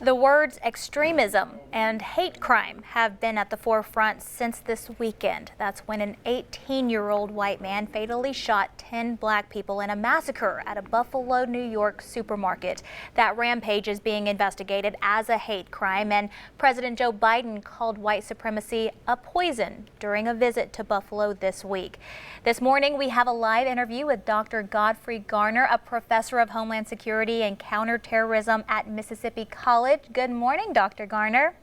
The words extremism and hate crime have been at the forefront since this weekend. That's when an 18-year-old white man fatally shot 10 black people in a massacre at a Buffalo, New York supermarket. That rampage is being investigated as a hate crime, and President Joe Biden called white supremacy a poison during a visit to Buffalo this week. This morning, we have a live interview with Dr. Godfrey Garner, a professor of Homeland Security and Counterterrorism at Mississippi College. Good morning, Dr. Garner.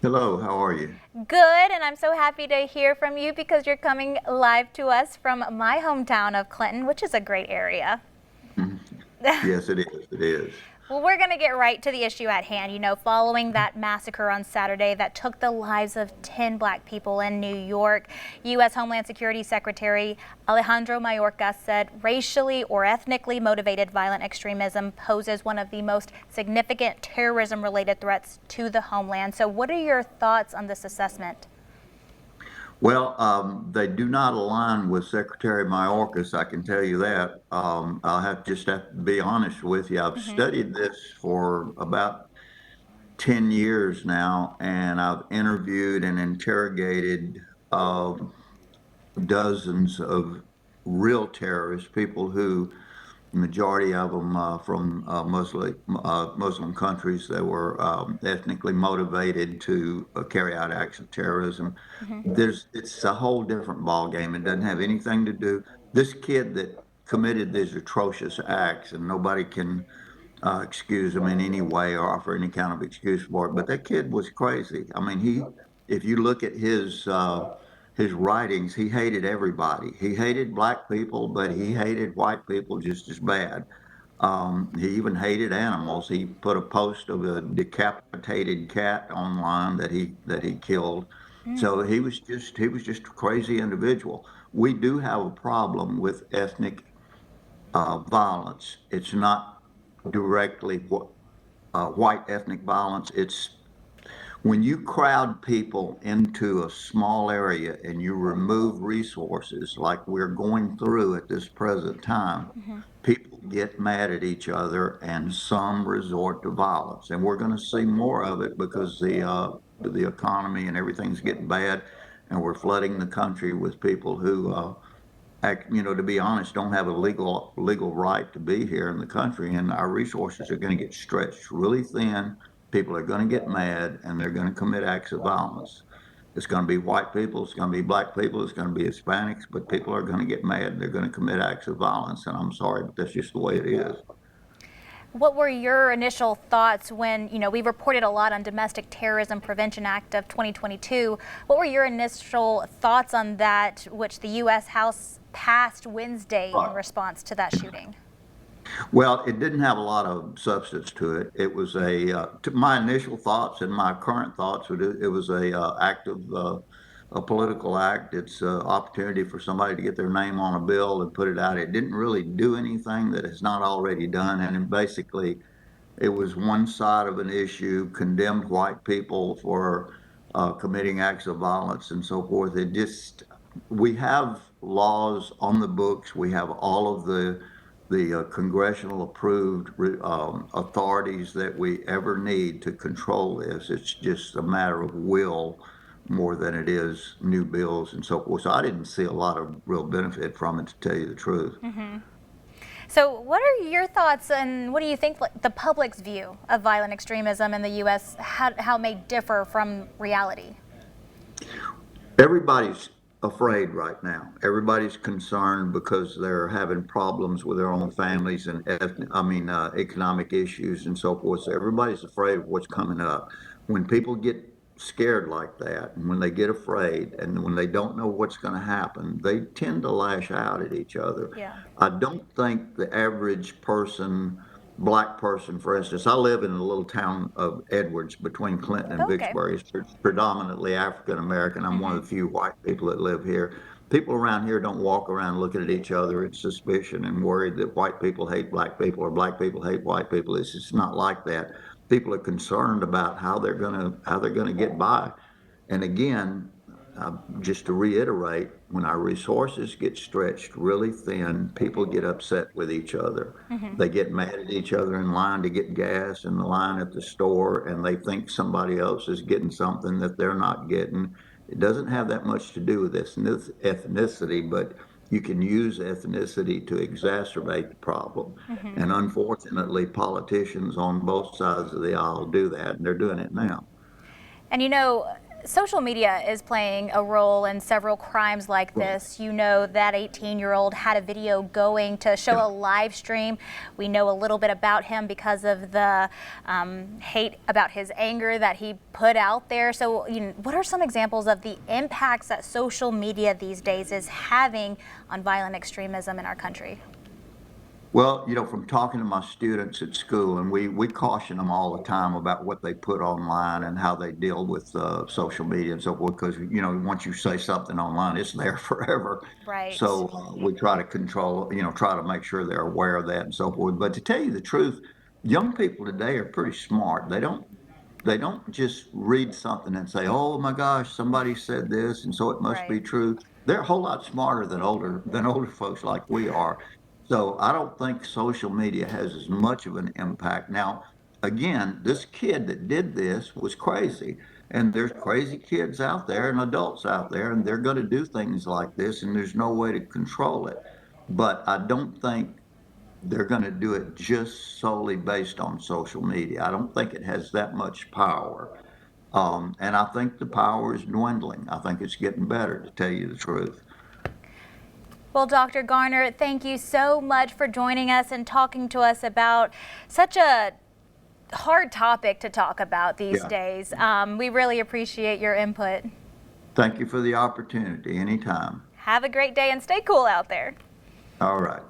Hello, how are you? Good, and I'm so happy to hear from you because you're coming live to us from my hometown of Clinton, which is a great area. Yes, it is. It is. Well, we're going to get right to the issue at hand. Following that massacre on Saturday that took the lives of 10 black people in New York, U.S. Homeland Security Secretary Alejandro Mayorkas said racially or ethnically motivated violent extremism poses one of the most significant terrorism-related threats to the homeland. So what are your thoughts on this assessment? Well, they do not align with Secretary Mayorkas, I can tell you that. I'll have to be honest with you. I've studied this for about 10 years now, and I've interviewed and interrogated dozens of real terrorists, people who, the majority of them from Muslim countries that were ethnically motivated to carry out acts of terrorism. It's a whole different ball game. It doesn't have anything to do. This kid that committed these atrocious acts, and nobody can excuse him in any way or offer any kind of excuse for it. But that kid was crazy. I mean, if you look at his writings, he hated everybody. He hated black people, but he hated white people just as bad. He even hated animals. He put a post of a decapitated cat online that he killed. So he was just a crazy individual. We do have a problem with ethnic violence. It's not directly white ethnic violence. It's when you crowd people into a small area and you remove resources like we're going through at this present time, people get mad at each other and some resort to violence. And we're going to see more of it because the economy and everything's getting bad, and we're flooding the country with people who to be honest, don't have a legal right to be here in the country, and our resources are going to get stretched really thin. People are going to get mad, and they're going to commit acts of violence. It's going to be white people, it's going to be black people, it's going to be Hispanics, but people are going to get mad, and they're going to commit acts of violence, and I'm sorry, but that's just the way it is. What were your initial thoughts when, we reported a lot on Domestic Terrorism Prevention Act of 2022. What were your initial thoughts on that, which the U.S. House passed Wednesday in response to that shooting? Well, it didn't have a lot of substance to it. It was my initial thoughts and my current thoughts, it was a political act. It's an opportunity for somebody to get their name on a bill and put it out. It didn't really do anything that it's not already done. And basically, it was one side of an issue, condemned white people for committing acts of violence and so forth. We have laws on the books. We have all of the congressional approved authorities that we ever need to control this. It's just a matter of will more than it is new bills and so forth. So I didn't see a lot of real benefit from it, to tell you the truth. So what are your thoughts, and what do you think the public's view of violent extremism in the U.S., how it may differ from reality? Everybody's afraid right now. Everybody's concerned because they're having problems with their own families and economic issues and so forth. So everybody's afraid of what's coming up. When people get scared like that, and when they get afraid, and when they don't know what's going to happen, they tend to lash out at each other. Yeah. I don't think the average person, black person, for instance, I live in a little town of Edwards between Clinton and Vicksburg. It's predominantly African American. I'm one of the few white people that live here. People around here don't walk around looking at each other in suspicion and worried that white people hate black people or black people hate white people. It's just not like that. People are concerned about how they're gonna get by. And again, just to reiterate, when our resources get stretched really thin, people get upset with each other. They get mad at each other in line to get gas, in the line at the store, and they think somebody else is getting something that they're not getting. It doesn't have that much to do with ethnicity, but you can use ethnicity to exacerbate the problem. And unfortunately, politicians on both sides of the aisle do that, and they're doing it now. And social media is playing a role in several crimes like this. That 18-year-old had a video going to show a live stream. We know a little bit about him because of the hate about his anger that he put out there. So, what are some examples of the impacts that social media these days is having on violent extremism in our country? Well, from talking to my students at school, and we caution them all the time about what they put online and how they deal with social media and so forth, because, once you say something online, it's there forever. Right. So we try to control, try to make sure they're aware of that and so forth. But to tell you the truth, young people today are pretty smart. They don't just read something and say, "Oh my gosh, somebody said this, and so it must be Right. true." They're a whole lot smarter than older folks like we are. So I don't think social media has as much of an impact. Now, again, this kid that did this was crazy, and there's crazy kids out there and adults out there, and they're going to do things like this, and there's no way to control it. But I don't think they're going to do it just solely based on social media. I don't think it has that much power. And I think the power is dwindling. I think it's getting better, to tell you the truth. Well, Dr. Garner, thank you so much for joining us and talking to us about such a hard topic to talk about these days. We really appreciate your input. Thank you for the opportunity. Anytime. Have a great day and stay cool out there. All right.